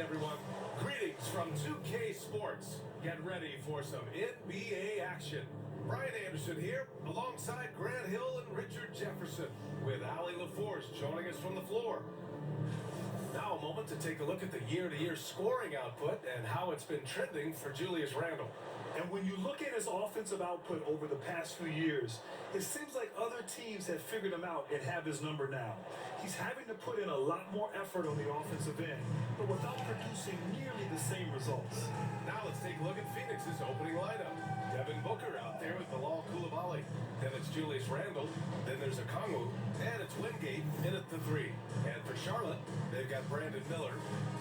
everyone. Greetings from 2K Sports. Get ready for some NBA action. Brian Anderson here, alongside Grant Hill and Richard Jefferson, with Allie LaForce joining us from the floor. Now a moment to take a look at the year-to-year scoring output and how it's been trending for Julius Randle. And when you look at his offensive output over the past few years, it seems like other teams have figured him out and have his number now. He's having to put in a lot more effort on the offensive end, but without producing nearly the same results. Now let's take a look at Phoenix's opening lineup. Devin Booker out there with Bilal Coulibaly. Then it's Julius Randle. Then there's Okongwu. And it's Wingate in at the 3. And for Charlotte, they've got Brandon Miller.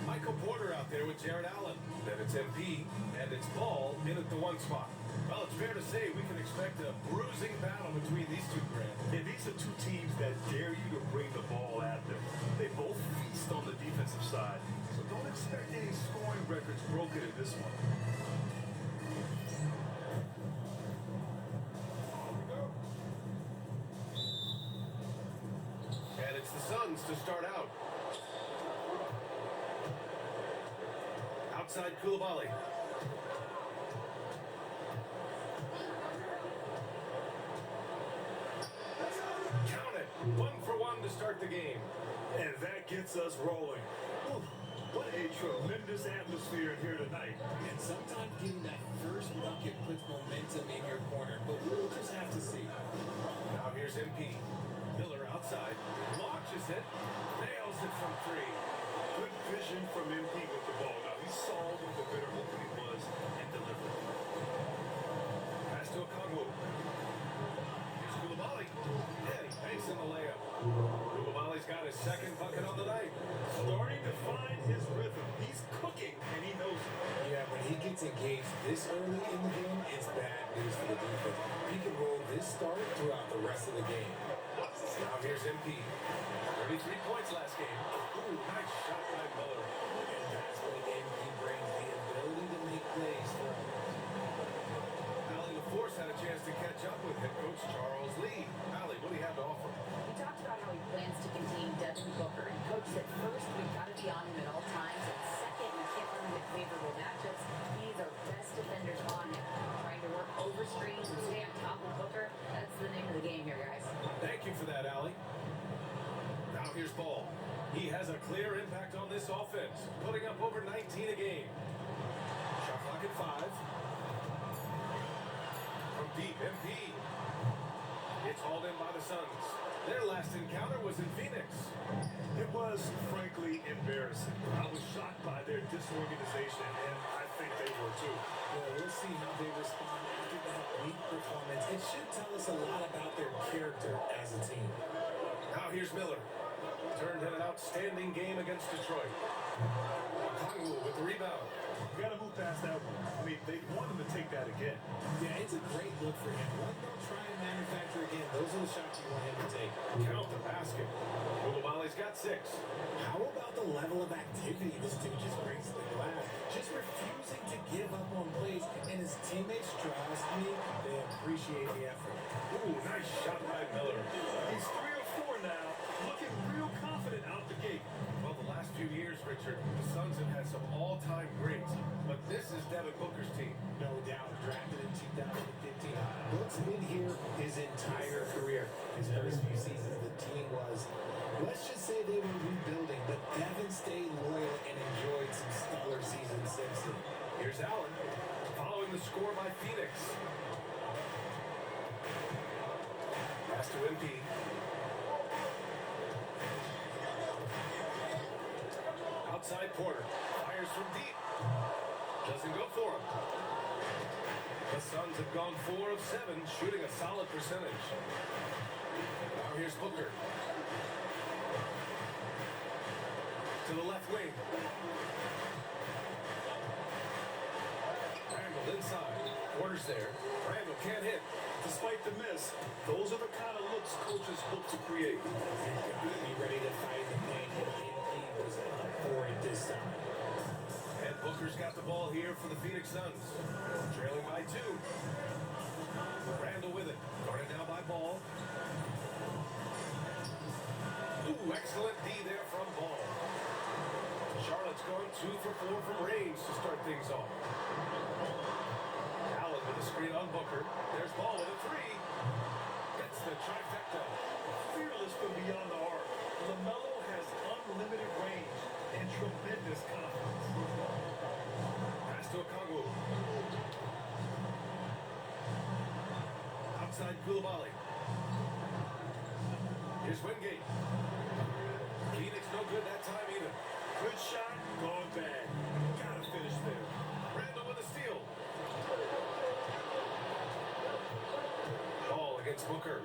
Michael Porter out there with Jared Allen. Then it's MP. And it's Ball in at the 1 spot. Well, it's fair to say we can expect a bruising battle between these two, Grant. And these are two teams that dare you to bring the ball at them. They both feast on the defensive side. So don't expect any scoring records broken in this one. And it's the Suns to start out. Outside Coulibaly. Count it. 1 for 1 to start the game. And that gets us rolling. Ooh, what a tremendous atmosphere in here tonight. And sometimes getting that first bucket puts momentum in your corner, but we'll just have to see. Now here's MP. Miller outside. Launches it. Nails it from 3. Good vision from MP with the ball. Now he saw what the better opening was and delivered. Pass to Okongwu. Here's Coulibaly. Yeah, he makes in the layup. Coulibaly's got his second bucket on the night. Starting to find his rhythm. He's cooking, and he knows it. Yeah, when he gets engaged this early in the game, it's bad news for the defense. He can roll this start throughout the rest of the game. Now here's MP. 33 points last game. Ooh, nice shot by Miller. And that's what MP brings, the ability to make plays for him. Allie LaForce had a chance to catch up with head coach Charles Lee. Allie, what do you have to offer? He talked about how he plans to contain Devin Booker. And coach said first, we've got to be on him at all times. And second, we can't let him get favorable matchups. He needs our best defenders on him. Trying to work over screens and stay on top of Booker. That's the name of the game here, guys. Thank you for that, Allie. Now here's Ball. He has a clear impact on this offense, putting up over 19 a game. Shot clock at 5. From deep, MP. It's hauled in by the Suns. Their last encounter was in Phoenix. It was, frankly, embarrassing. I was shocked by their disorganization, and I think they were too. Well, we'll see how they respond after that weak performance. It should tell us a lot about their character as a team. Now here's Miller. Turned in an outstanding game against Detroit. Okongwu with the rebound. You got to move past that one. I mean, they want him to take that again. Yeah, it's a great look for him. One, don't try and manufacture again. Those are the shots you want him to take. Count the basket. Coulibaly's got 6. How about the level of activity this dude just brings to the glass? Just refusing to give up on plays, and his teammates, trust me, they appreciate the effort. Ooh, nice shot by Miller. He's 3 or 4 now, looking real confident out the gate. Well, the last few years, Richard, the Suns have had some all-time greats, but this is Devin Booker's team. No doubt, drafted in 2015. Book's been here his entire career. His first few seasons, the team was, let's just say they were rebuilding, but Devin stayed loyal and enjoyed some stellar seasons since then. Here's Allen, following the score by Phoenix. Pass to MP. Outside Porter, fires from deep. Doesn't go for him. The Suns have gone 4 of 7, shooting a solid percentage. Now here's Booker. To the left wing. Randle inside. Porter's there. Randle can't hit. Despite the miss, those are the kind of looks coaches look to create. You've got to be ready to fight the pain, and he was up for it this time. And Booker's got the ball here for the Phoenix Suns. Trailing by 2. Randle with it. Guarded now by Ball. Ooh, excellent D there from Ball. Charlotte's going 2 for 4 from range to start things off. Allen with a screen on Booker. There's Ball with a three. Gets the trifecta. Fearless from beyond the arc. LaMelo has unlimited range and tremendous confidence. Pass to Okongwu. Outside Koulibaly. Here's Wingate. Phoenix no good that time either. Good shot, gone bad. Gotta finish there. Randall with a steal. Ball against Booker.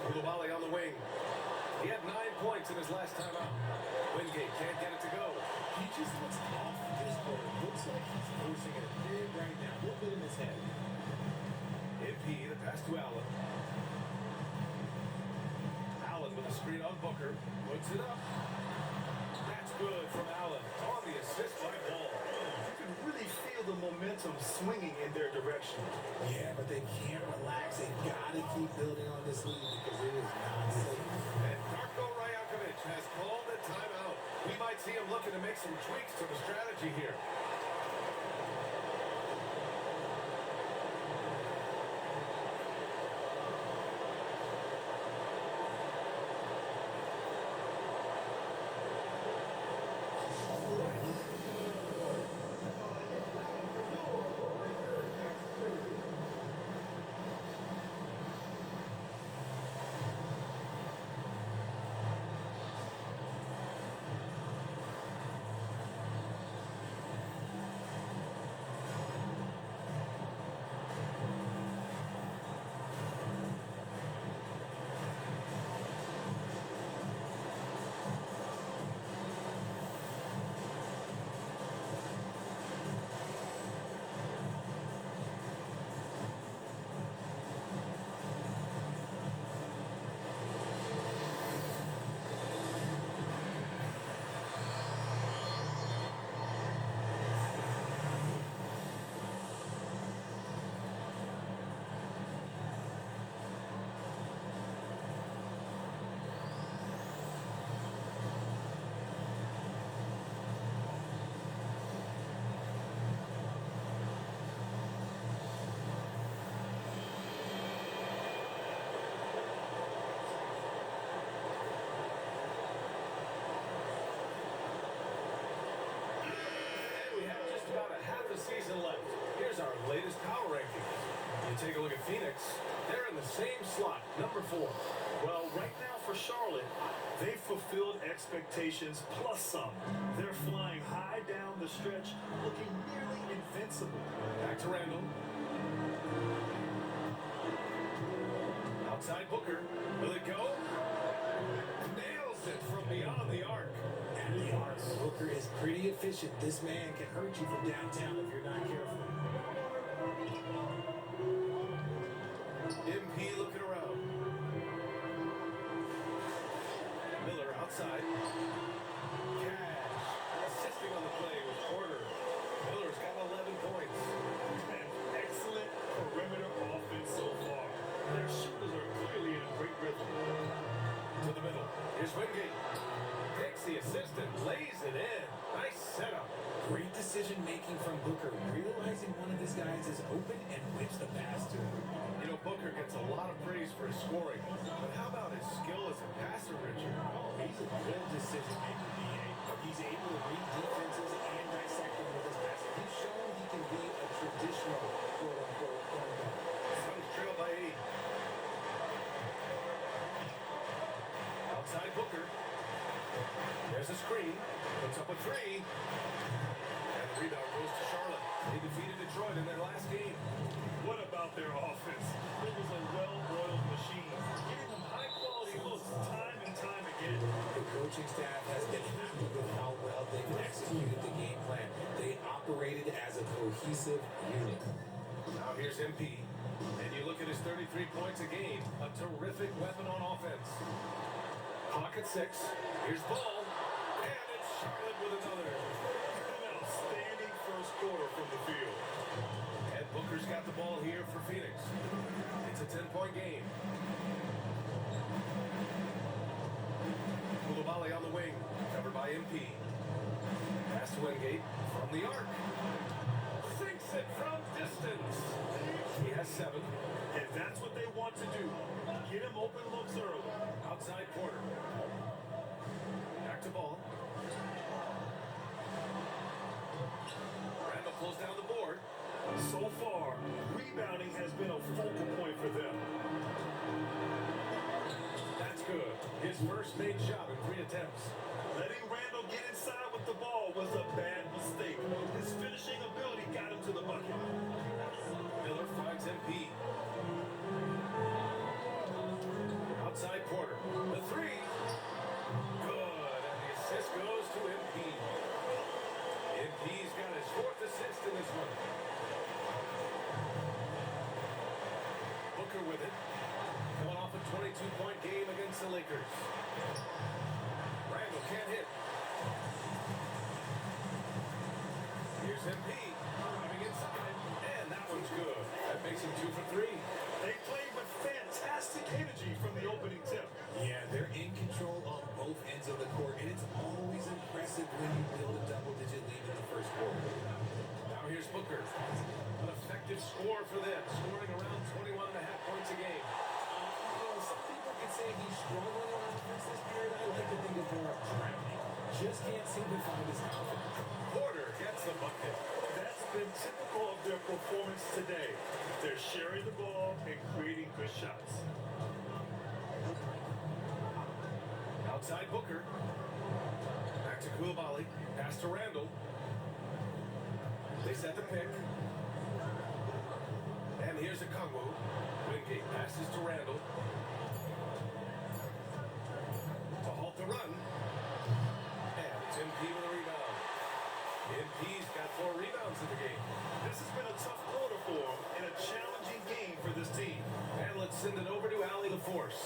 Koulibaly on the wing. He had 9 points in his last time out. Wingate can't get it to go. He just looks off this quarter. Looks like he's forcing it a bit right now. A little bit in his head. MP, the pass to Allen. Allen with a screen on Booker. Puts it up. That's good from Allen. On the assist by Ball. You can really feel the momentum swinging in their direction. Yeah, but they can't relax. They gotta keep building on this lead because it is not safe. And Darko Rajakovic has called a timeout. We might see him looking to make some tweaks to the strategy here. Season left. Here's our latest power rankings. You take a look at Phoenix. They're in the same slot, number 4. Well, right now for Charlotte, they fulfilled expectations plus some. They're flying high down the stretch, looking nearly invincible. Back to Randall. Outside Booker. Will it go? Nails it from beyond the arc. And the arc. Booker is pretty efficient. This man can hurt you from downtown if you're not careful. MP looking around. Miller outside. Cash assisting on the play with Porter. Miller's got 11 points. An excellent perimeter offense so far. Their shooters are clearly in a great rhythm. To the middle. Here's Wingate. Takes the assist and lays it in. Nice setup. Great decision making from Booker, realizing one of his guys is open and whips the pass to him. You know, Booker gets a lot of praise for his scoring, but how about his skill as a passer, Richard? He's a good decision maker, DA. He's able to read defenses and dissect them with his passing. He's shown he can be a traditional quote-unquote point guard. Suns trail by 8. Outside Booker. There's a screen. Puts up a 3. And the rebound goes to Charlotte. They defeated Detroit in their last game. What about their offense? It was a well-oiled machine, giving them high-quality looks time and time again. The coaching staff has been happy with how well they've executed the game plan. They operated as a cohesive unit. Now here's MP. And you look at his 33 points a game. A terrific weapon on offense. Clock at 6. Here's Ball. And it's Charlotte with another. An outstanding first quarter from the field. And Booker's got the ball here for Phoenix. It's a 10-point game. Coulibaly on the wing, covered by MP. Pass to Wingate from the arc. Sinks it from distance. He has 7. And that's what they want to do. Get him open looks early. Outside Porter. Back to ball. Randall pulls down the board. So far, rebounding has been a focal point for them. That's good. His first made shot in 3 attempts. Letting Randall get inside with the ball was a bad mistake. His finishing ability got him to the bucket. Miller finds MP. Outside Porter. The 3. Good. And the assist goes to MP. MP's got his 4th assist in this one. Booker with it. Coming off a 22-point game against the Lakers. Randall can't hit. Here's MP. Coming inside. And that one's good. That makes him 2 for 3. They played with fantastic energy from the opening tip. Yeah, they're in control on both ends of the court, and it's always impressive when you build a double-digit lead in the first quarter. Now here's Booker. An effective score for them, scoring around 21.5 points a game. Some people could say he's struggling on offense this period. I like to think of more of drowning. Just can't seem to find his confidence. Porter gets the bucket. That's been typical of their performance today. They're sharing the ball and creating good shots. Outside Booker. Back to Coulibaly. Pass to Randall. They set the pick. And here's a Kongwu. Wingate passes to Randall. To halt the run. And it's MP with a rebound. MP's got 4 rebounds in the game. This has been a tough quarter for them and a challenging game for this team. And let's send it over to Allie LaForce.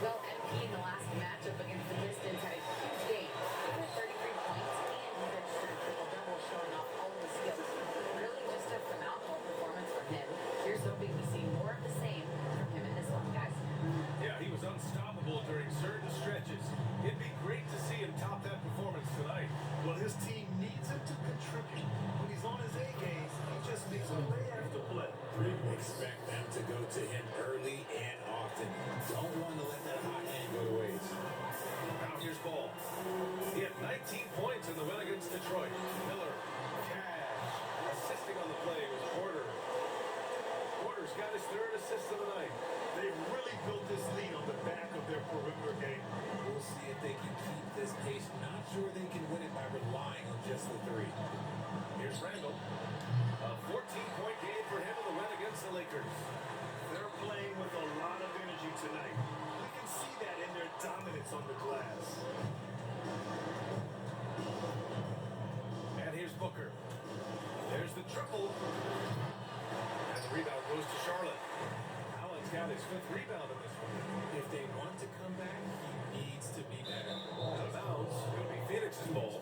Well, MP in the last matchup against the Pistons had a huge game. He had 33 points and he registered a triple-double, showing off all of his skills. Really just a phenomenal performance from him. Here's hoping we see more of the same from him in this one, guys. Yeah, he was unstoppable during certain stretches. It'd be great to see him top that performance tonight. Well, his team needs him to contribute. When he's on his A game, he just makes play after play. Expect them to go to him early and often. Don't want to let that hot hand go to waste. Now here's Ball. He had 19 points in the win against Detroit. Miller, cash. Assisting on the play was Porter. Porter's got his 3rd assist of the night. They've really built this lead on the back of their perimeter game. We'll see if they can keep this pace. Not sure they can win it by relying on just the 3. Here's Randall. A 14-point game for him in the win against the Lakers. They're playing with a lot of energy tonight. We can see that in their dominance on the glass. And here's Booker. There's the triple. And the rebound goes to Charlotte. Allen's got his 5th rebound in this one. If they want to come back, he needs to be better. Out of bounds. It'll be Phoenix's ball.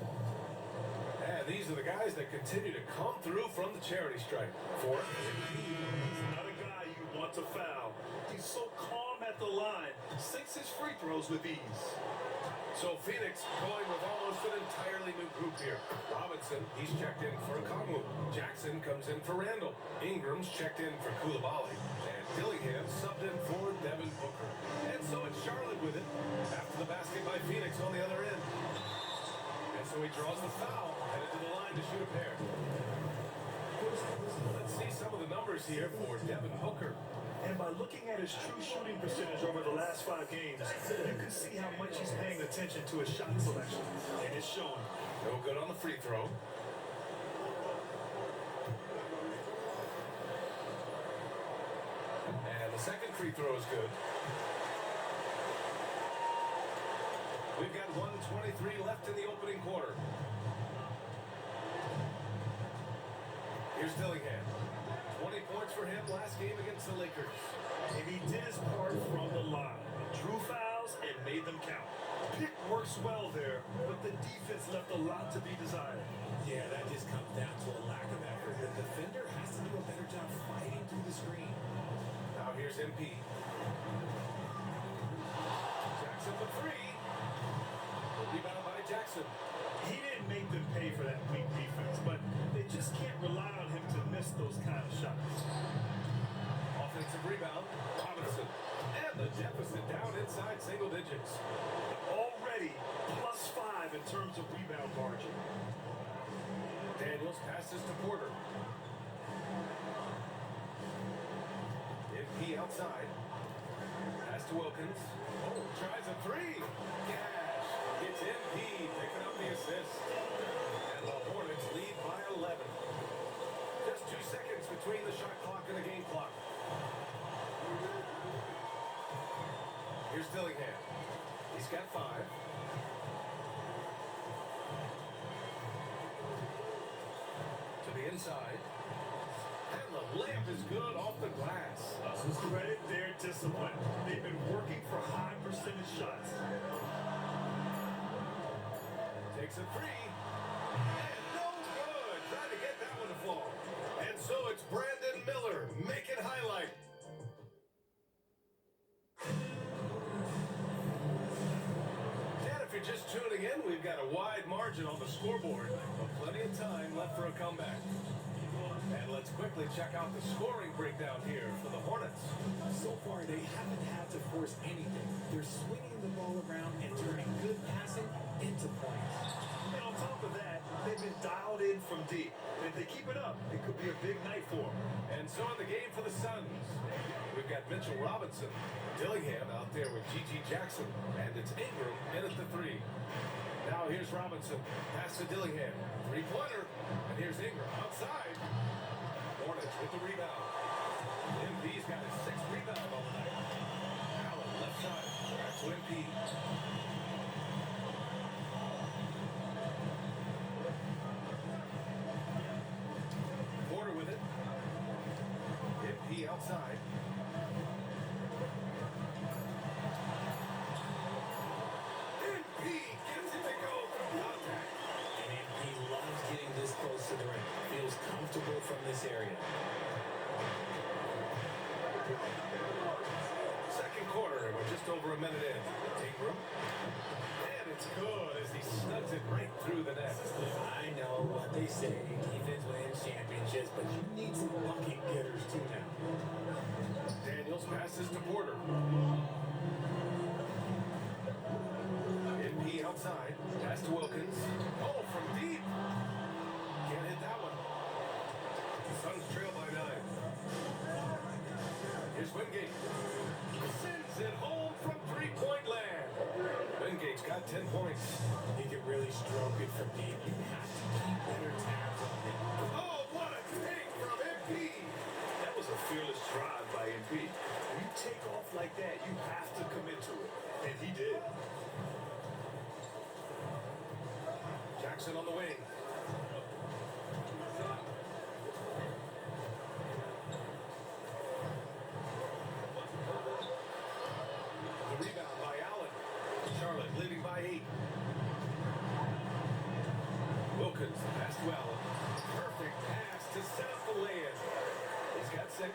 And these are the guys that continue to come through from the charity stripe. For He's not a guy you want to foul. He's so calm at the line. Sinks his free throws with ease. So Phoenix going with almost an entirely new group here. Robinson, he's checked in for Kongwu. Jackson comes in for Randall. Ingram's checked in for Coulibaly. And Dillingham subbed in for Devin Booker. And so it's Charlotte with it after the basket by Phoenix on the other end. And so he draws the foul, headed to the line to shoot a pair. Let's see some of the numbers here for Devin Booker. And by looking at his true shooting percentage over the last 5 games, you can see how much he's paying attention to his shot selection. And it's showing. No good on the free throw. And the second free throw is good. We've got 1:23 left in the opening quarter. Here's Dillingham. 20 points for him last game against the Lakers. And he did his part from the line. Drew fouls and made them count. Pick works well there, but the defense left a lot to be desired. Yeah, that just comes down to a lack of effort. The defender has to do a better job fighting through the screen. Now here's MP. Jackson for 3. The Robinson. He didn't make them pay for that weak defense, but they just can't rely on him to miss those kind of shots. Offensive rebound, Robinson. And the deficit down inside single digits. Already +5 in terms of rebound margin. Daniels passes to Porter. MP outside. Pass to Wilkins. Oh, tries a three. Cash gets MP, picking up the assist. And the Hornets lead by 11. Just 2 seconds between the shot clock and the game clock. Here's Dillingham. He's got 5. To the inside. And the layup is good off the glass. Credit their discipline. They've been working for high percentage shots. Takes a three. And no good. Trying to get that one to fall. And so it's Brandon Miller making highlight. And if you're just tuning in, we've got a wide margin on the scoreboard, but plenty of time left for a comeback. And let's quickly check out the scoring breakdown here for the Hornets. So far, they haven't had to force anything. They're swinging the ball around and turning good passing into points. And on top of that, they've been dialed in from deep. And if they keep it up, it could be a big night for them. And so in the game for the Suns, we've got Mitchell Robinson, Dillingham out there with G.G. Jackson, and it's Ingram in at the 3. Now here's Robinson, pass to Dillingham, 3-pointer, and here's Ingram outside. Hornets with the rebound. MP's got his 6th rebound on the night. Allen left side, back to MP. Porter with it. MP outside. MP gets it to go through contact. And he loves getting this close to the rim. Feels comfortable from this area. Second quarter, and we're just over a minute in. Ingram. And it's good as he snugs it right through the net. I know what they say, defense wins championships, but you need some bucket getters too now. Daniels passes to Porter. MP outside. Pass to Wilkins. Oh, from deep. Can't hit that one. Suns trail by 9. Here's Wingate. Sends it home from 3-point land. Wingate's got 10 points. He can really stroke it from deep. You have to keep better tabs on him. Oh, what a take from MP. That was a fearless drive by MP. When you take off like that, you have to commit to it. And he did. Jackson on the wing. The rebound by Allen. Charlotte leading by 8. Wilkins, pass to Allen. Perfect pass to set up the lay-in. He's got 6.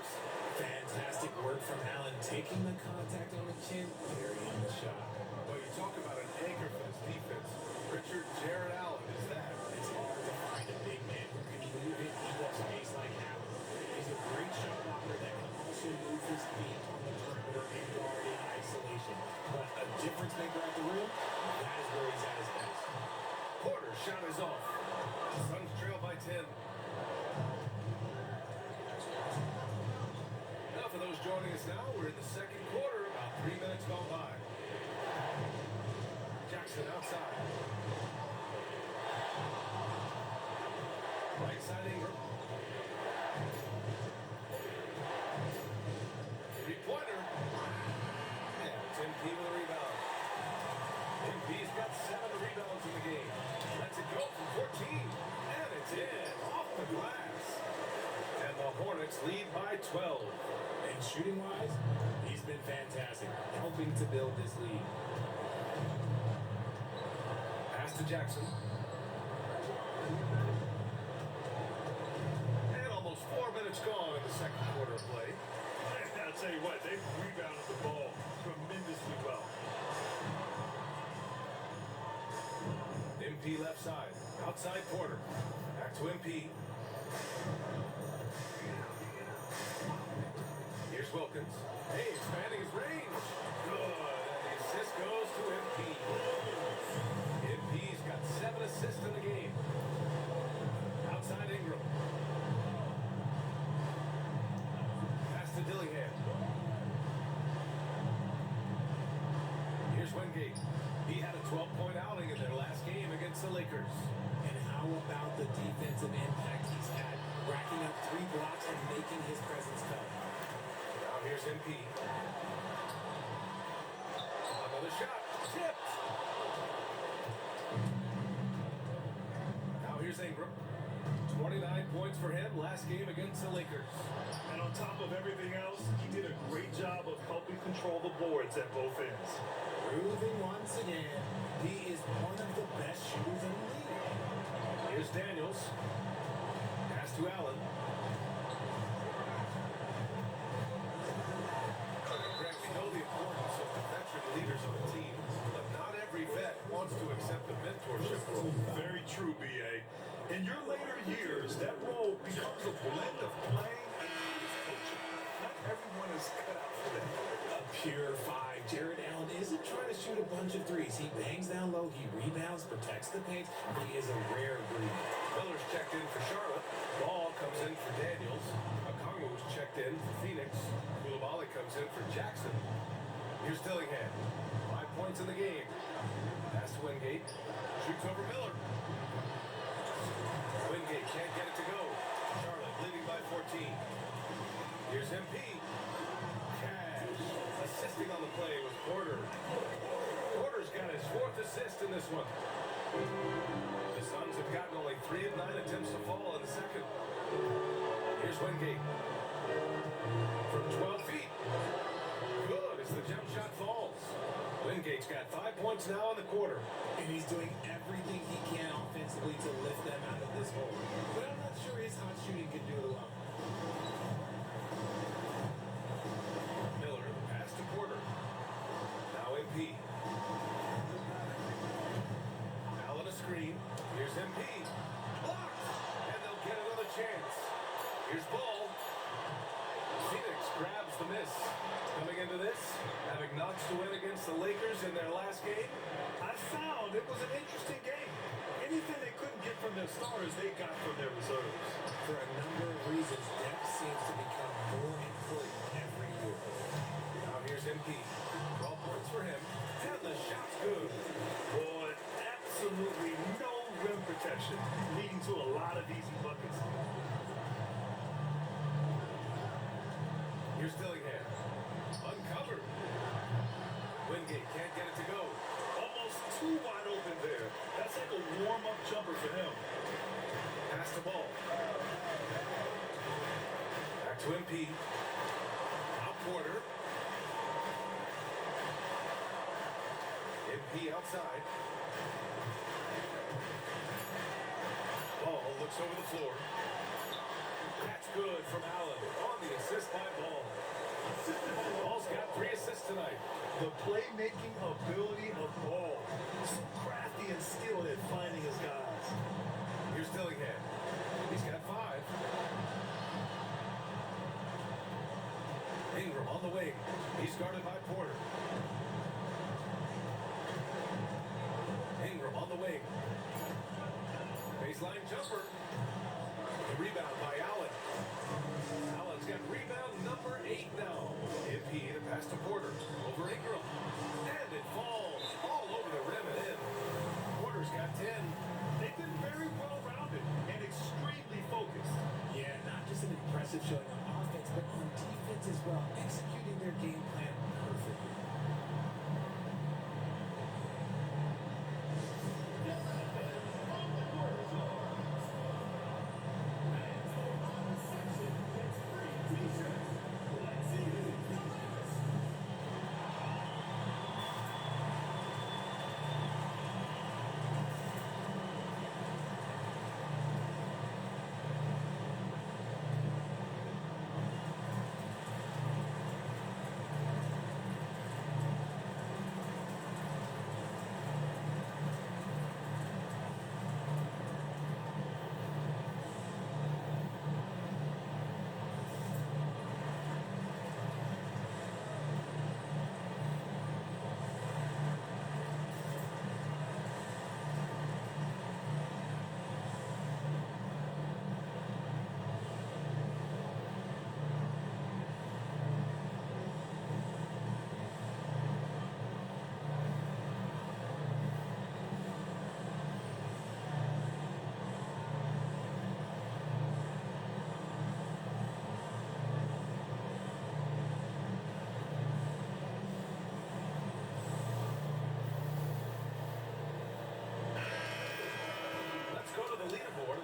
Fantastic work from Allen, taking the contact on the chin, burying the shot. Well, you talk about an anchor for this defense. Richard Jared Allen is that. It's hard to find a big man who can move it into space like Allen. He's a great shot blocker that can also move his feet on the perimeter and guard in isolation. But a difference maker at the rim, that is where he's at his best. Porter's shot is off. Suns trail by 10. Now for those joining us now, we're in the second quarter, about 3 minutes gone by. Jackson outside. Right side Ingram. 3-pointer. And it's MP with a rebound. MP's got 7 rebounds in the game. Lets it go from 14. And it's in. Off the glass. And the Hornets lead by 12. And shooting-wise, he's been fantastic, helping to build this lead. Pass to Jackson. And almost 4 minutes gone in the second quarter of play. I'll tell you what, they've rebounded the ball tremendously well. MP left side. Outside Porter. Back to MP. Here's Wilkins. Hey, expanding his range. Good. And the assist goes to MP. MP's got 7 assists in the game. Outside Ingram. Pass to Dillingham. Here's Wingate. He had a 12-point outing in their last game against the Lakers. And how about the defensive impact he's had, racking up 3 blocks and making his presence felt? Now here's MP. Another shot. Tipped. Now here's Ingram. 29 points for him last game against the Lakers. And on top of everything else, he did a great job of helping control the boards at both ends. Proving once again, he is one of the best shooters in the league. Here's Daniels. Pass to Allen. Greg, we know the importance of the veteran leaders on the team, but not every vet wants to accept the mentorship role. Very true, B.A. In your later years, that role becomes a blend of playing and coaching. Not everyone is cut out for that. A pure 5. Jared Allen isn't trying to shoot a bunch of threes. He bangs down low, he rebounds, protects the paint. He is a rare breed. Miller's checked in for Charlotte. Ball comes in for Daniels. Okongwu's checked in for Phoenix. Koulibaly comes in for Jackson. Here's Dillingham. 5 points in the game. Pass to Wingate. Shoots over Miller. Wingate can't get it to go. Charlotte leading by 14. Here's MP. Cash. Assisting on the play was Porter. Porter's got his 4th assist in this one. The Suns have gotten only 3 of 9 attempts to fall in the second. Here's Wingate. From 12 feet. Good as the jump shot falls. Wingate's got 5 points now in the quarter. And he's doing everything he can offensively to lift them out of this hole. But I'm not sure his hot shooting can do it alone. Miller, the pass to Porter. Now MP. Allen a screen. Here's MP. Blocked. And they'll get another chance. Here's Ball. Phoenix grabs the miss. Coming into this, having notched to win against the Lakers in their last game. I found it was an interesting game. Anything they couldn't get from their starters, they got from their reserves. For a number of reasons, depth seems to become more important every year. Now here's MP. 12 points for him. And the shot's good. Boy, absolutely no rim protection, leading to a lot of easy buckets. Here's Dillingham. Uncovered. Wingate can't get it to go. Almost too wide open there. That's like a warm-up jumper for him. Pass the ball. Back to MP. Out Porter. MP outside. Ball looks over the floor. That's good from Allen on the assist by Ball. Ball's got 3 assists tonight. The playmaking ability of Ball. So crafty and skilled at finding his guys. Here's Dillingham. He's got 5. Ingram on the wing. He's guarded by Porter. Ingram on the wing. Baseline jumper. The rebound by Allen. Allen's got rebound number 8 now. MP to pass to Porter. Over Ingram. And it falls all over the rim and in. Porter's got 10. They've been very well-rounded and extremely focused. Yeah, not just an impressive showing on offense, but on defense as well, executing their game plan perfectly.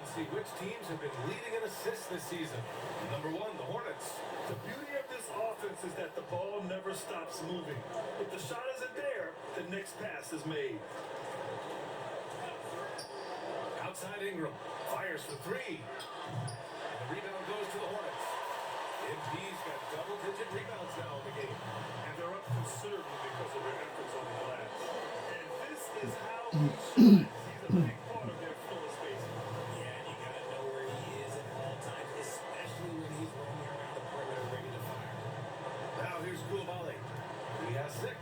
Let's see which teams have been leading in assists this season. Number 1, the Hornets. The beauty of this offense is that the ball never stops moving. If the shot isn't there, the next pass is made. Outside Ingram. Fires for 3. And the rebound goes to the Hornets. MP's got double-digit rebounds now in the game. And they're up considerably because of their efforts on the glass. And this is how he shines. He's a big part of their floor spacing. Yeah, and you got to know where he is at all times, especially when he's roaming around the perimeter ready to fire. Now here's Koulibaly. He has 6.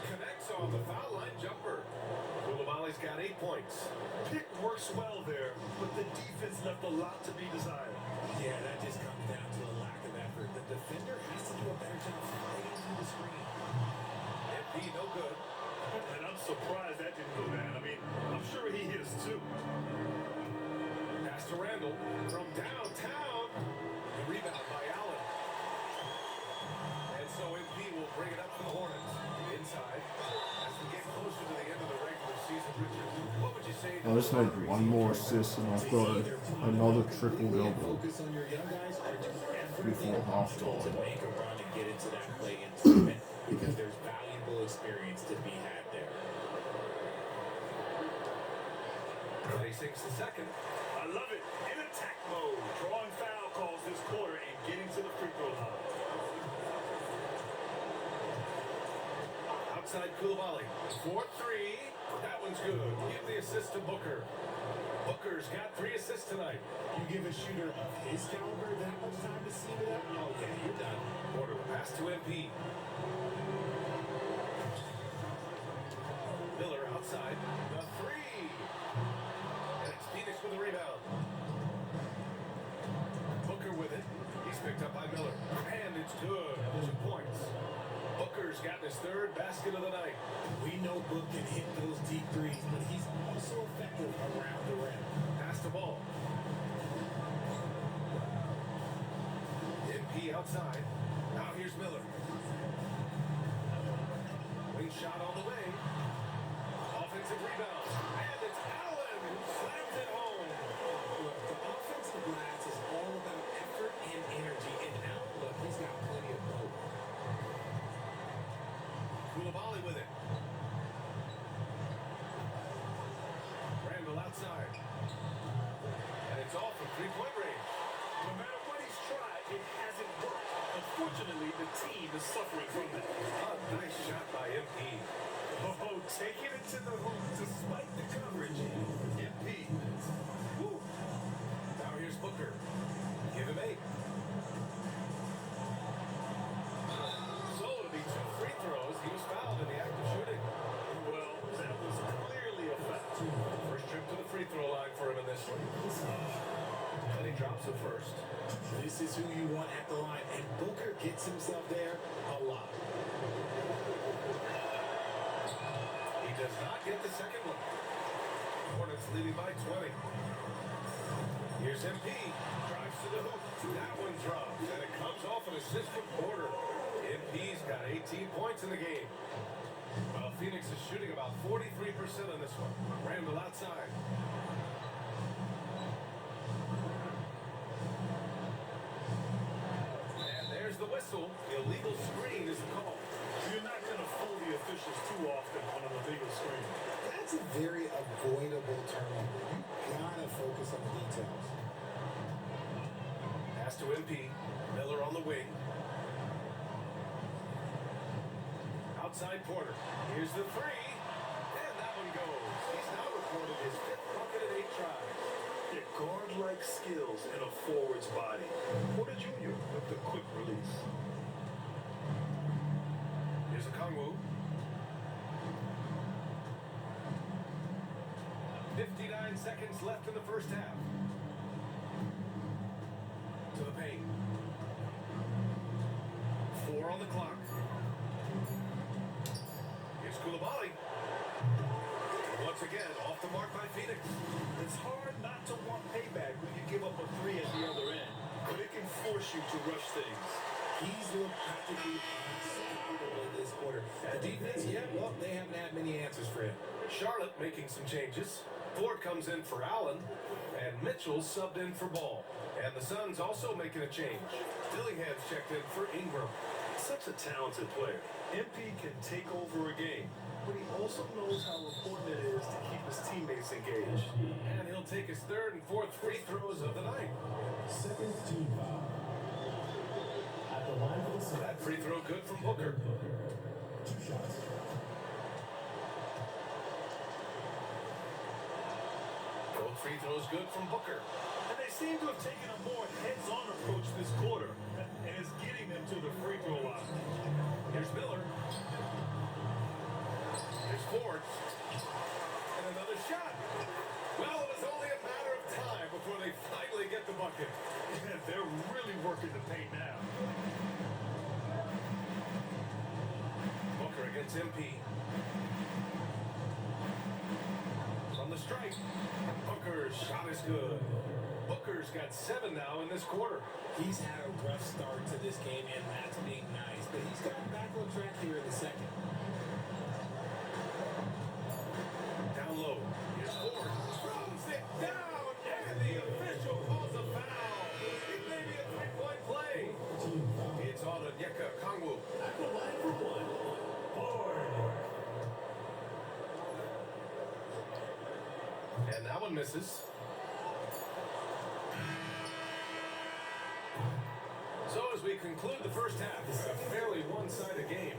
Connects on the foul line jumper. Koulibaly's got 8 points. Pick works well there, but the defense left a lot to be desired. Yeah, that just comes down to a lack of effort. The defender has to do a better job fighting through the screen. MP no good. And I'm surprised that didn't go down. I mean, I'm sure he hit us too. Pass to Randall from downtown. The rebound by Allen. And so MP will bring it up for the Hornets. Inside. As we get closer to the end of the regular season, Richard, what would you say? I just need one more assist and I've got another triple double Focus on your young guys or do before everything possible to halftime. make a run and get into that play-in tournament because there's valuable experience to be had there. He sinks the second. I love it. In attack mode, drawing foul calls this quarter and getting to the free throw line. Outside Koulibaly. 4-3. That one's good. Give the assist to Booker. Booker's got 3 assists tonight. You give a shooter of his caliber that much time to see it up, oh yeah, you're done. Porter pass to MP. Miller outside. The 3. And it's Pheonix with the rebound. Booker with it. He's picked up by Miller. And it's good. 2 points. Booker's gotten his 3rd basket of the night. We know Book can hit those deep threes, but he's also effective around the rim. Pass the ball. MP outside. Now here's Miller. Wing shot on the way. Offensive rebound. And it's Allen who slams it home. Look, the offensive glass is all about effort and energy, and Allen, look, he's got plenty of both. Koulibaly with it. Randall outside. And it's off from 3-point range. No matter what he's tried, it hasn't worked. Unfortunately, the team is suffering from that. A nice shot by MP. Oh, taking it to the hoop despite the coverage. MP. Woo. Now here's Booker. Give him 8. So to be 2 free throws, he was fouled in the act of shooting. Well, that was clearly a foul. First trip to the free throw line for him in this one. And he drops it first. This is who you want at the line, and Booker gets himself there a lot. He does not get the second one. Hornets leading by 20. Here's MP. Drives to the hoop. That one drops, and it comes off an assist from Porter. MP's got 18 points in the game. Well, Pheonix is shooting about 43% on this one. Randall outside. And there's the whistle. Illegal screen is the call. You're not going to fool the officials too often on an illegal screen. That's a very avoidable turnover. You gotta focus on the details. Pass to MP. Miller on the wing. Outside Porter. Here's the 3. And that one goes. He's now recorded his 5th bucket in 8 tries. They're guard-like skills in a forward's body. Porter Jr. with the quick release. Here's a Kongwu. 59 seconds left in the first half. To the paint. 4 on the clock. Here's Koulibaly. Once again, off the mark by Pheonix. It's hard not to want payback when you give up a 3 at the other end, but it can force you to rush things. He's looked practically unstoppable in this quarter. The defense, yeah, well, they haven't had many answers for him. Charlotte making some changes. Ford comes in for Allen, and Mitchell subbed in for Ball. And the Suns also making a change. Dillingham's checked in for Ingram. Such a talented player. MP can take over a game, but he also knows how important it is to keep his teammates engaged. And he'll take his third and fourth free throws of the night. Second team foul. At the line for the Suns. That free throw good from Booker. 2 shots. Both free throws good from Booker. And they seem to have taken a more heads-on approach this quarter, and it's getting them to the free throw line. Here's Miller. Here's Ford. And another shot. Well, it was only a matter of time before they finally get the bucket. And they're really working the paint now. Booker against MP. From the strike. Booker's shot is good. Booker's got 7 now in this quarter. He's had a rough start to this game, and that's being nice, but he's gotten back on track here in the second. Down low. Here's Ford. Throws it down, and the official calls a foul. It may be a three-point play. Team foul. It's on Onyeka Okongwu. At the line for 1. Ford. And that one misses. So as we conclude the first half, a fairly one-sided game.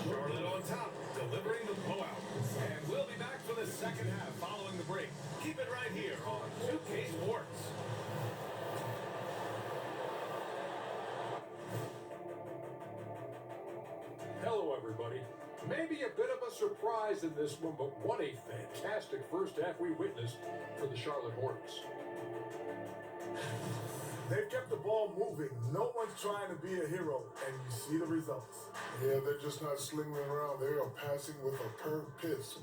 Charlotte on top, delivering the blowout. And we'll be back for the second half following the break. Keep it right here on 2K Sports. Hello, everybody. Maybe a bit of a surprise in this one, but what a fantastic first half we witnessed for the Charlotte Hornets. They've kept the ball moving. No one's trying to be a hero, and you see the results. Yeah, they're just not slinging around. They are passing with a purpose.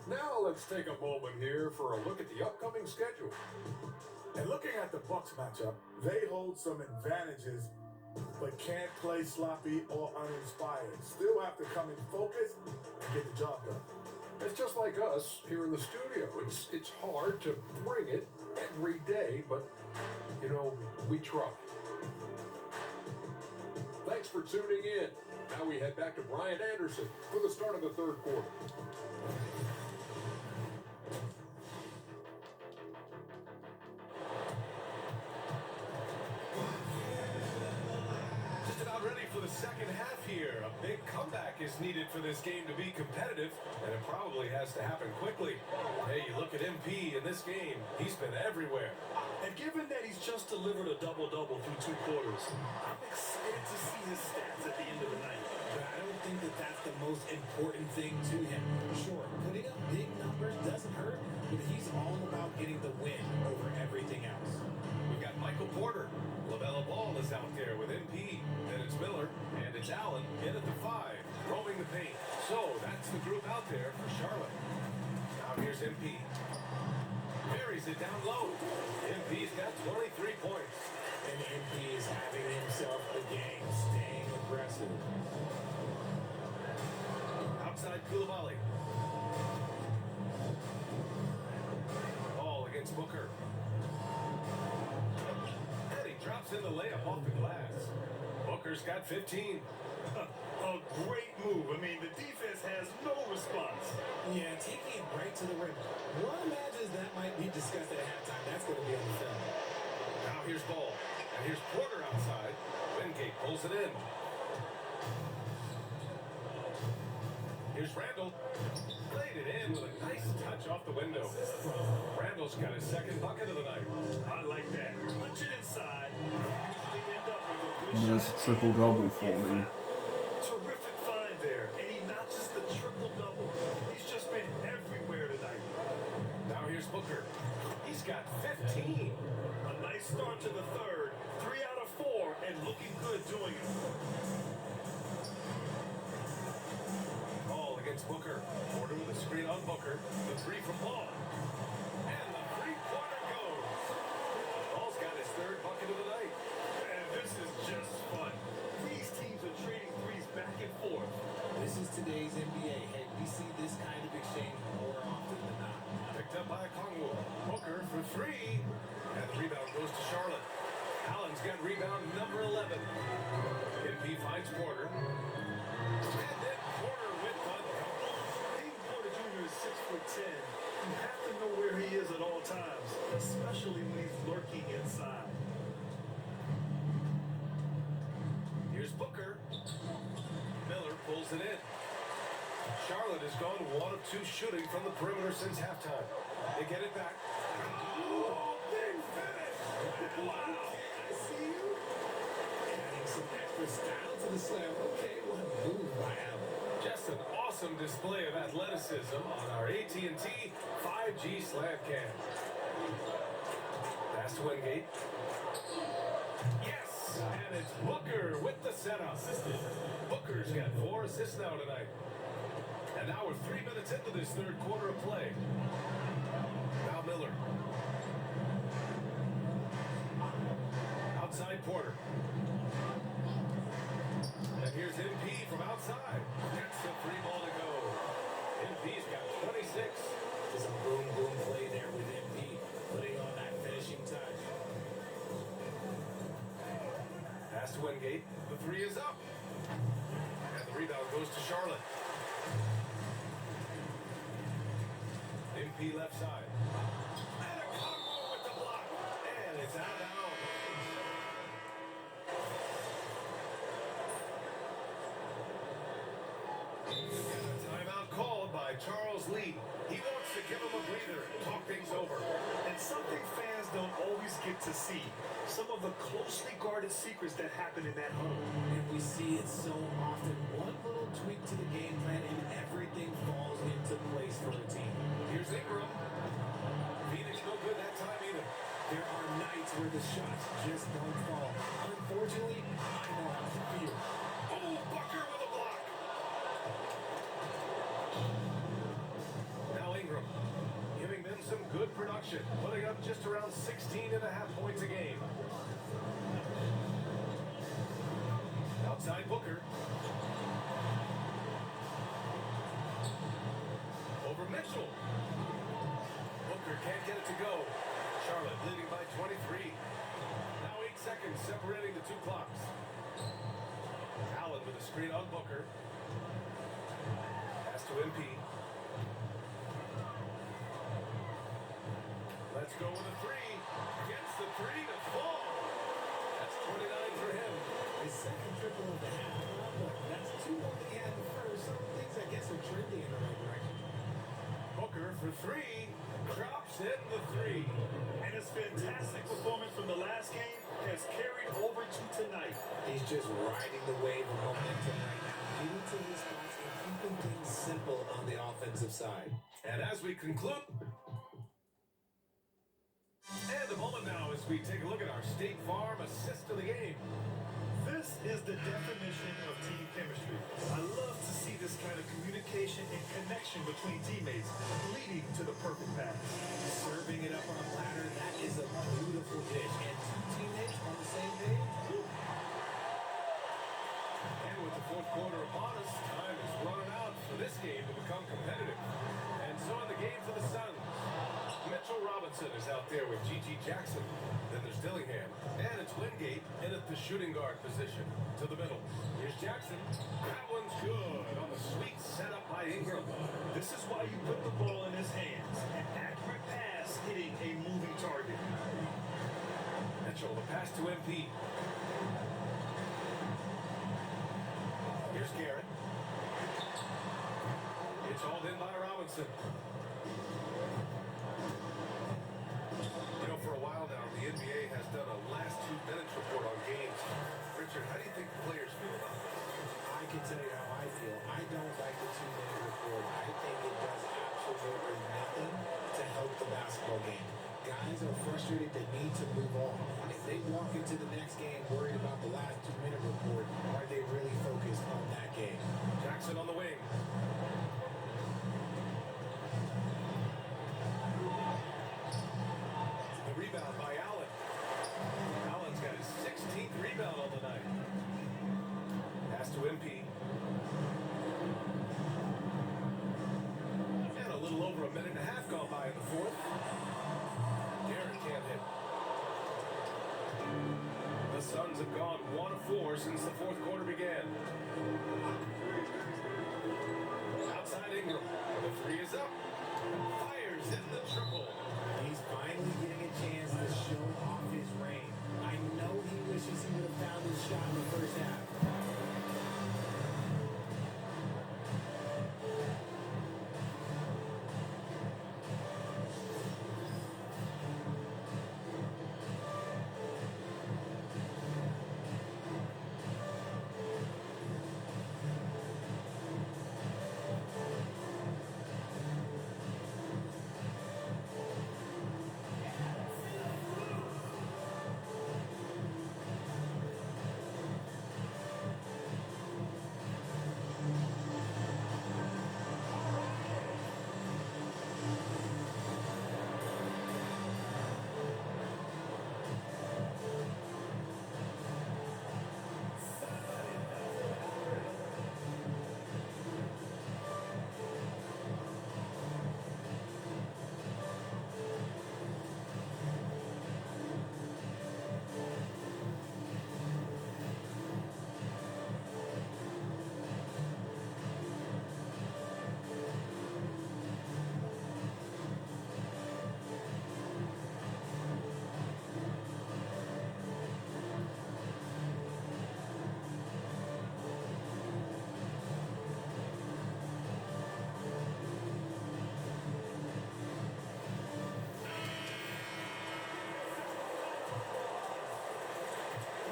Now let's take a moment here for a look at the upcoming schedule. And looking at the Bucks matchup, they hold some advantages, but can't play sloppy or uninspired. Still have to come in focused and get the job done. It's just like us here in the studio. It's hard to bring it every day, but, you know, we try. Thanks for tuning in. Now we head back to Brian Anderson for the start of the third quarter. Just about ready for the second half here. A big comeback is needed for this game to be competitive, and it probably has to happen quickly. Hey, you look at MP in this game, he's been everywhere. And given that he's just delivered a double-double through 2 quarters, I'm excited to see his stats at the end of the night. But I don't think that that's the most important thing to him. Sure, putting up big numbers doesn't hurt, but he's all about getting the win over everything else. We've got Michael Porter. LaMelo Ball is out there with MP. Then it's Miller, and it's Allen in at the 5, roaming the paint. So that's the group out there for Charlotte. Now here's MP. Buries it down low. MP's got 23 points. And MP is having himself a game, staying aggressive. Outside Koulibaly. Ball against Booker. And he drops in the layup off the glass. Booker's got 15. A great move. I mean, the defense has no response. Yeah, taking it right to the rim. One imagines that might be discussed at halftime. That's going to be on the film. Now here's Ball. And here's Porter outside. Wingate pulls it in. Here's Randall. Played it in with a nice touch off the window. Randall's got his second bucket of the night. I like that. Punch it inside. Usually end up with a good There's shot. triple-double for me. Terrific find there. And he not just the triple-double. He's just been everywhere tonight. Now here's Booker. He's got 15. A nice start to the third. 3 out of 4 and looking good doing it. Ball against Booker. Porter with a screen on Booker. The 3 from Ball. And the three-pointer goes. Ball's got his third bucket of the night. And this is just fun. These teams are trading threes back and forth. three. And the rebound goes to Charlotte. Allen's got rebound number 11. MP finds Porter. And then Porter with the Being Porter Jr. is 6'10". You have to know where he is at all times, especially when he's lurking inside. Here's Booker. Miller pulls it in. Charlotte has gone 1 of 2 shooting from the perimeter since halftime. They get it back. Oh, big finish! Wow! I see you. Adding some extra style to the slam. Okay, what a move by Allen. Just an awesome display of athleticism on our AT&T 5G slam cam. Pass to Wingate. Yes! And it's Booker with the setup. Booker's got 4 assists now tonight. And now we're 3 minutes into this third quarter of play. Now Miller. Outside Porter. And here's MP from outside. Gets the 3 ball to go. MP's got 26. There's a boom, boom play there with MP, putting on that finishing touch. Pass to Wingate. The 3 is up. And the rebound goes to Charlotte. MP left side. And a combo with the block. And it's out of bounds. Timeout called by Charles Lee. He wants to give him a breather and talk things over. And something fans don't always get to see. Some of the closely guarded secrets that happen in that home. And we see it so often. One little tweak to the game plan and everything falls into place for a team. Here's Ingram. Phoenix no good that time either. There are nights where the shots just don't fall. Unfortunately, I know how to feel. Oh, Booker with a block. Now Ingram, giving them some good production, putting up just around 16.5 points a game. Outside Booker. Over Mitchell. Booker can't get it to go. Charlotte leading by 23. Now 8 seconds separating the 2 clocks. Allen with a screen on Booker. Pass to MP. Let's go with a 3. Gets the 3 to fall. That's 29 for him. His second triple of the half. Look, that's 2 more than he had the first. Some things, I guess, are trending in the right direction. Booker for 3. Drops in the 3. And his fantastic performance from the last game has carried over to tonight. He's just riding the wave of momentum right now, getting to his spots and keeping things simple on the offensive side. And as we conclude, and a moment now as we take a look at our State Farm assist of the game. This is the definition of team chemistry. I love to see this kind of communication and connection between teammates, leading to the perfect pass. Serving it up on a platter, that is a beautiful dish. And 2 teammates on the same page. And with the fourth quarter upon us, time is running out for this game to become competitive. And so in the game for the Suns, Mitchell Robinson is out there with G.G. Jackson. Then there's Dillingham. And it's Wingate in at the shooting guard position. To the middle. Here's Jackson. That one's good on the sweet setup by Ingram. This is why you put the ball in his hands. An accurate pass hitting a moving target. Mitchell, the pass to MP. Here's Garrett. It's hauled in by Robinson. You know, for a while now, the NBA has done a last 2 minutes report on games. Richard, how do you think the players feel about this? I can tell you how I feel. I don't like the 2-minute report. I think it does absolutely nothing to help the basketball game. Guys are frustrated. They need to move on. If they walk into the next game worried about the last 2-minute report, are they really focused on that game? Jackson on the wing. The rebound by Allen. Allen's got his 16th rebound on the night. Pass to MP. And a little over a minute and a half gone by in the fourth. Garrett gone 1 of 4 since the fourth quarter began. Outside Ingram. The three is up. Fires in the triple. He's finally getting a chance to show off his range. I know he wishes he would have found his shot in the first half.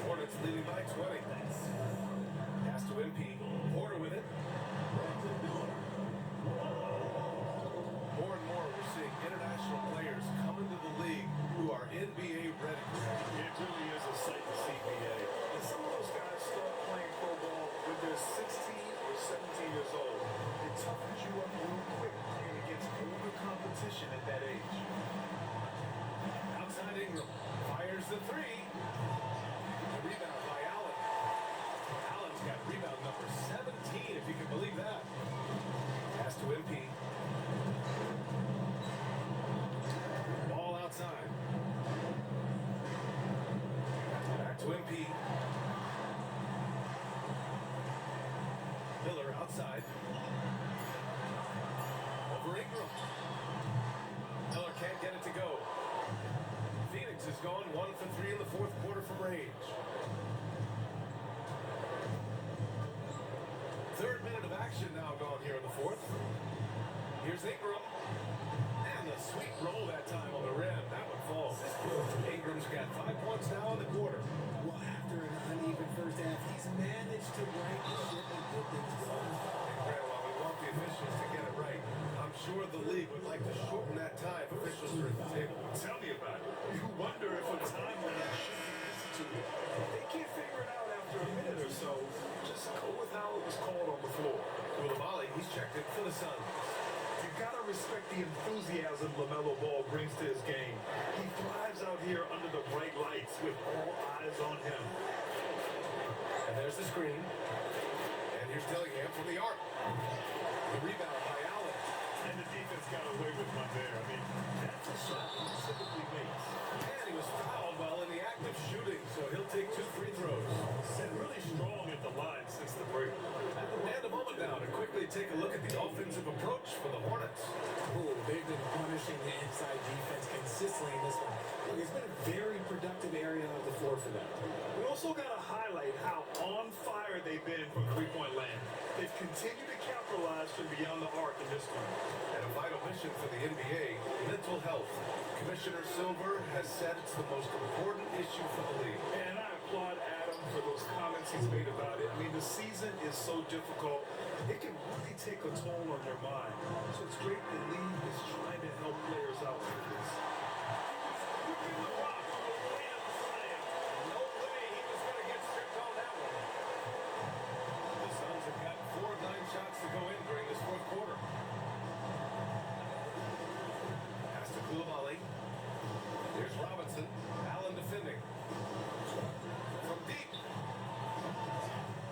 Hornets leading by 20. Pass to MP. Porter with it. More and more we're seeing international players come into the league who are NBA ready. It really is a sight to see, BA. And some of those guys start playing pro ball when they're 16 or 17 years old. It toughens you up real quick playing against older competition at that age. Outside Ingram. Fires the three. The rebound by Allen. Allen's got rebound number 17, if you can believe that. Pass to MP. Ball outside. Back to MP. Miller outside. Over Ingram. Miller can't get it to go. Pheonix has gone 1 for 3 in the fourth quarter from range. Third minute of action now gone here in the fourth. Here's Ingram. And the sweet roll that time on the rim. That one falls. Ingram's got 5 points now in the quarter. Well, after an uneven first half, he's managed to right the ship and get things going. And Grant, while we want the officials to get it right, I'm sure the league would like to shorten that time officials are at the table. Tell me about it. You wonder if a time limit should be instituted. They can't figure it out after a minute or so. Just go with how it was called on the floor. Koulibaly, he's checked it for the Suns. You gotta respect the enthusiasm LaMelo Ball brings to his game. He thrives out here under the bright lights with all eyes on him. And there's the screen. And here's Dillingham from the arc. The rebound by Allen. And the defense got away with one there. I mean, that's a shot he typically makes. And he was fouled while in the act of shooting, so he'll take 2 free throws. And really strong at the line since the break. And a moment now to quickly take a look at the offensive approach for the Hornets. Oh, they've been punishing the inside defense consistently in this one. Look, it's been a very productive area of the floor for them. We also got to highlight how on fire they've been from three-point land. They've continued to capitalize from beyond the arc in this one. And a vital mission for the NBA, mental health. Commissioner Silver has said it's the most important issue for the league. And I applaud Adam for those comments he's made about it. I mean, the season is so difficult. It can really take a toll on your mind. So it's great the league is trying to help players out with this. No way he was going to get stripped on that one. The Suns have got 4 of 9 shots to go in during this fourth quarter. Pass to Koulibaly. Here's Robinson. Allen defending. From deep.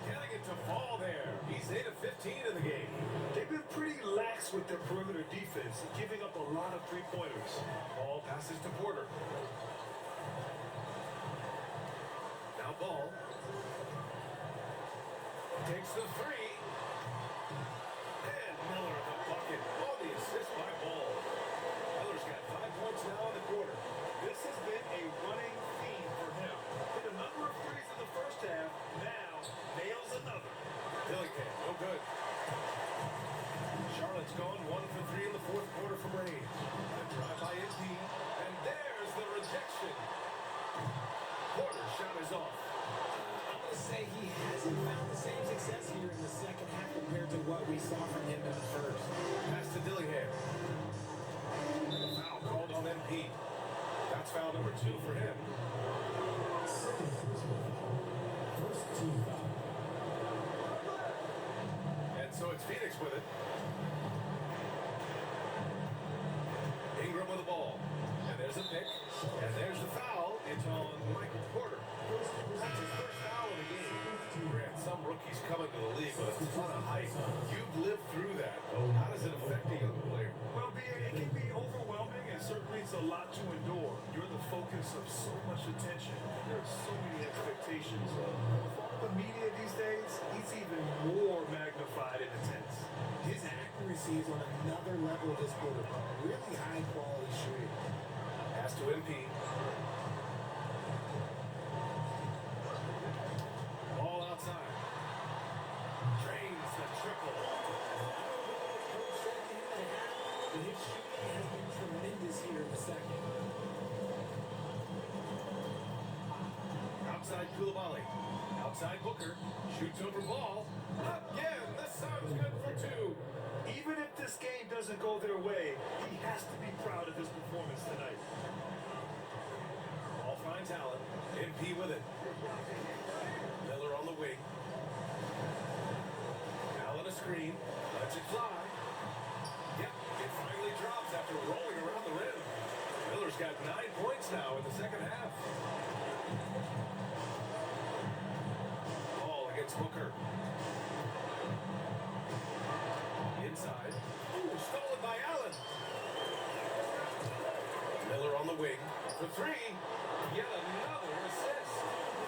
Getting it to fall there. He's 8 of 15 in the game. They've been pretty lax with their perimeter defense, giving up a lot of three-pointers. Ball passes to Porter. Now Ball. Takes the three. And Miller the bucket. On the assist by Ball. Miller's got 5 points now in the quarter. This has been a running theme for him. Hit a number of threes in the first half. Now nails another. Dillingham, no good. Charlotte's gone 1 for 3 in the fourth quarter from Ray. A drive by MP, and there's the rejection. Porter's shot is off. I'm going to say he hasn't found the same success here in the second half compared to what we saw from him in the first. Pass to Dillingham. And a foul called on MP. That's foul number 2 for him. Second personal foul. First team foul. And so it's Pheonix with it. Ingram with the ball. And there's a pick. And there's the foul. It's on Michael Porter. That's his first foul of the game. Grant, some rookies coming to the league with a ton of hype. You've lived through that. How does it affect a young player? Well, it can be overwhelming, and certainly it's a lot to endure. You're the focus of so much attention. There are so many expectations. With all the media these days, he's even more magnified and intense. His accuracy is on another level this quarter. Really high quality shooting. Pass to MP. Ball outside. Drains the triple. But his shooting has been tremendous here in the second. Outside Koulibaly. Outside Booker. Shoots over ball. Again, the Suns good for 2. Even if this game doesn't go their way, he has to be proud of his performance tonight. Ball finds Allen. MP with it. Miller on the wing. Allen a screen. Lets it fly. Yep, it finally drops after rolling around the rim. Miller's got 9 points now in the second half. Ball against Booker. Inside. Ooh, stolen by Allen. Miller on the wing for 3. Yet another assist.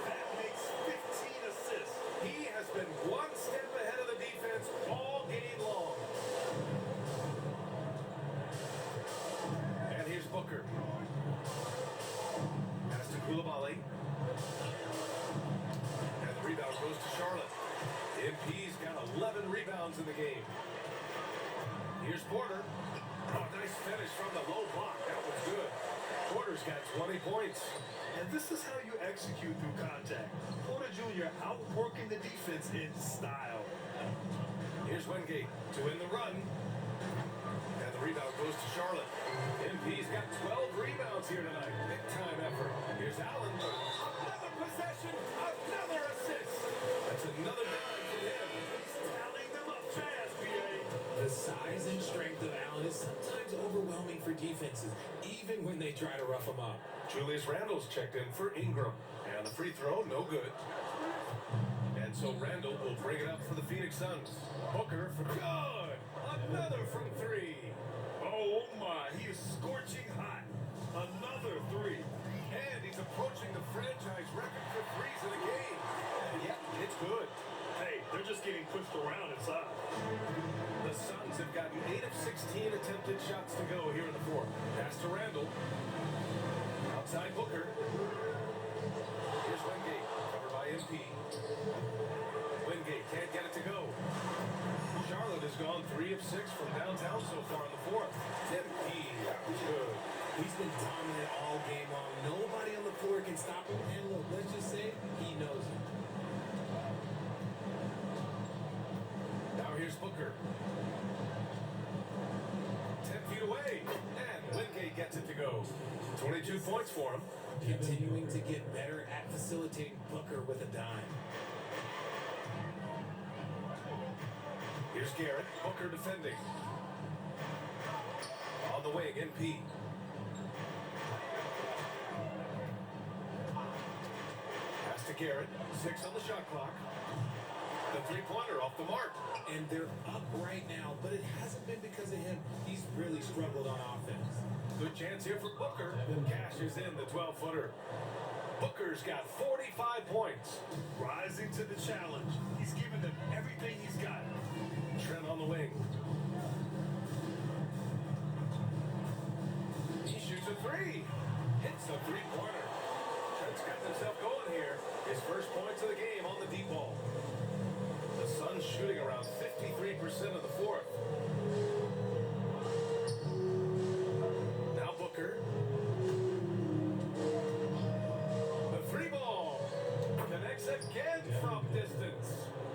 That makes 15 assists. He has been one step ahead of the defense all game long. And here's Booker. Pass to Koulibaly. And the rebound goes to Charlotte. MP's got 11 rebounds in the game. Here's Porter. Oh, nice finish from the low block. That was good. Porter's got 20 points. And this is how you execute through contact. Porter Jr. outworking the defense in style. Here's Wingate to win the run. And the rebound goes to Charlotte. MP's got 12 rebounds here tonight. Big time effort. Here's Allen. Another possession. Another assist. That's another dime for him. He's tallying them up fast, BA. The size and strength of Allen is sometimes overwhelming for defenses, even when they try to rough him up. Julius Randle's checked in for Ingram. And the free throw, no good. And so Randle will bring it up for the Pheonix Suns. Booker for good. Another from 3. Oh my, he is scorching hot. Another 3. And he's approaching the franchise record for threes in a game. And yep, it's good. Hey, they're just getting pushed around inside. The Suns have gotten 8 of 16 attempted shots to go here in the fourth. Pass to Randle. Outside Booker. Here's Wingate, covered by MP. Wingate can't get it to go. Charlotte has gone 3 of 6 from downtown so far in the fourth. MP, that was good. He's been dominant all game long. Nobody on the floor can stop him. And look, let's just say he knows it. Now here's Booker. 10 feet away. And Wingate gets it to go. 22 points for him. Continuing to get better at facilitating Booker with a dime. Here's Garrett. Booker defending. On the wing, MP. Pass to Garrett. 6 on the shot clock. The three-pointer off the mark. And they're up right now, but it hasn't been because of him. He's really struggled on offense. Good chance here for Booker. Cashes in the 12-footer. Booker's got 45 points. Rising to the challenge. He's given them everything he's got. Trent on the wing. He shoots a three. Hits a three-pointer. Trent's got himself going here. His first points of the game on the deep ball. The Suns shooting around 53% of the fourth. Now Booker. The three ball. Connects again from distance.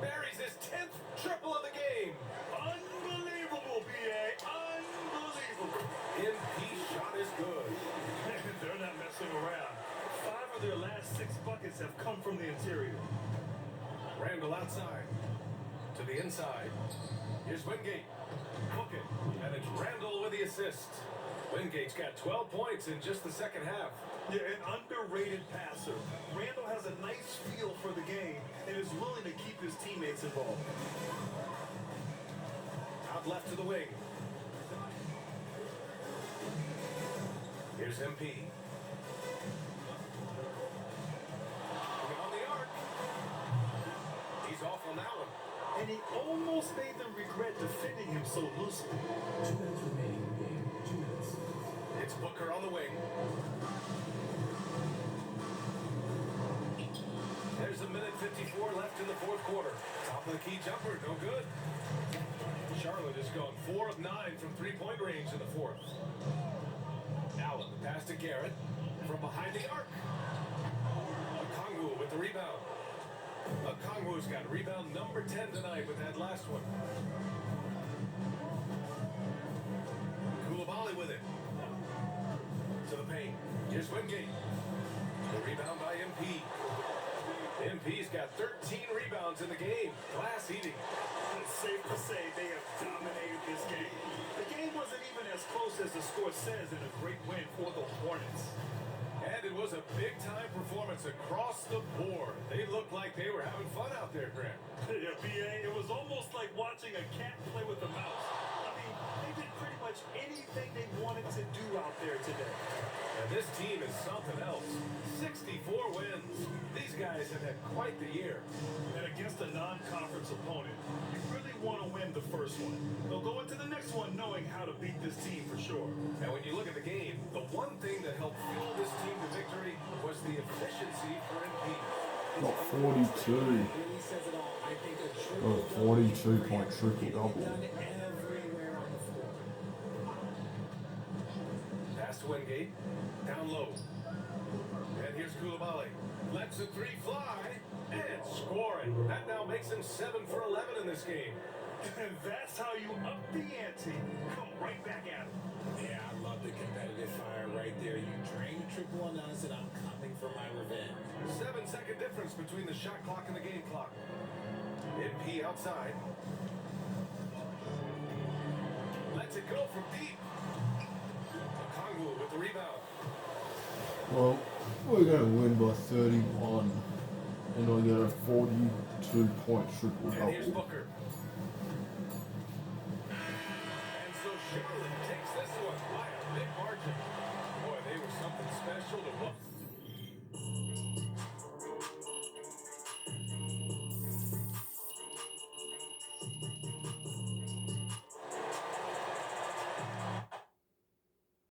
Buries his 10th triple of the game. Unbelievable, B.A. Unbelievable. MP shot is good. They're not messing around. 5 of their last 6 buckets have come from the interior. Randall outside. To the inside. Here's Wingate. Book it. And it's Randall with the assist. Wingate's got 12 points in just the second half. Yeah, an underrated passer. Randall has a nice feel for the game and is willing to keep his teammates involved. Out left to the wing. Here's MP. On the arc. He's off on that one. And he almost made them regret defending him so loosely. 2 minutes remaining in the game. 2 minutes. It's Booker on the wing. There's a minute 54 left in the fourth quarter. Top of the key jumper, no good. Charlotte has gone 4 of 9 from three-point range in the fourth. Allen, the pass to Garrett from behind the arc. Okongwu with the rebound. Okongwu's got rebound number 10 tonight with that last one. Koulibaly with it. To the paint. Here's Wingate. The rebound by MP. MP's got 13 rebounds in the game. Glass eating. It's safe to say they have dominated this game. The game wasn't even as close as the score says in a great win for the Hornets. And it was a big-time performance across the board. They looked like they were having fun out there, Grant. Yeah, B.A., it was almost like watching a cat play with a mouse. I mean, they did pretty much anything they wanted to do out there today. And this team is something else. 64 wins. These guys have had quite the year. And against a non-conference opponent, you really want to win the first one. They'll go into the next one knowing how to beat this team for sure. And when you look at the game, the one thing that helped fuel this team to victory was the efficiency for MP. Got 42. Really says it all. I think a Oh, 42-point triple-double. done everywhere on the floor. Pass to Wingate. Down low. And here's Koulibaly. Lets the three fly. And score it. That now makes him 7 for 11 in this game. And that's how you up the ante. Come right back at him. Yeah, I love the competitive fire right there. You drain triple on us, and I'm coming for my revenge. 7-second difference between the shot clock and the game clock. MP outside. Lets it go from deep. Okongwu with the rebound. Well, we're going to win by 31. And I get a 42-point And here's triple-double. Booker. And so Charlotte takes this one by a big margin.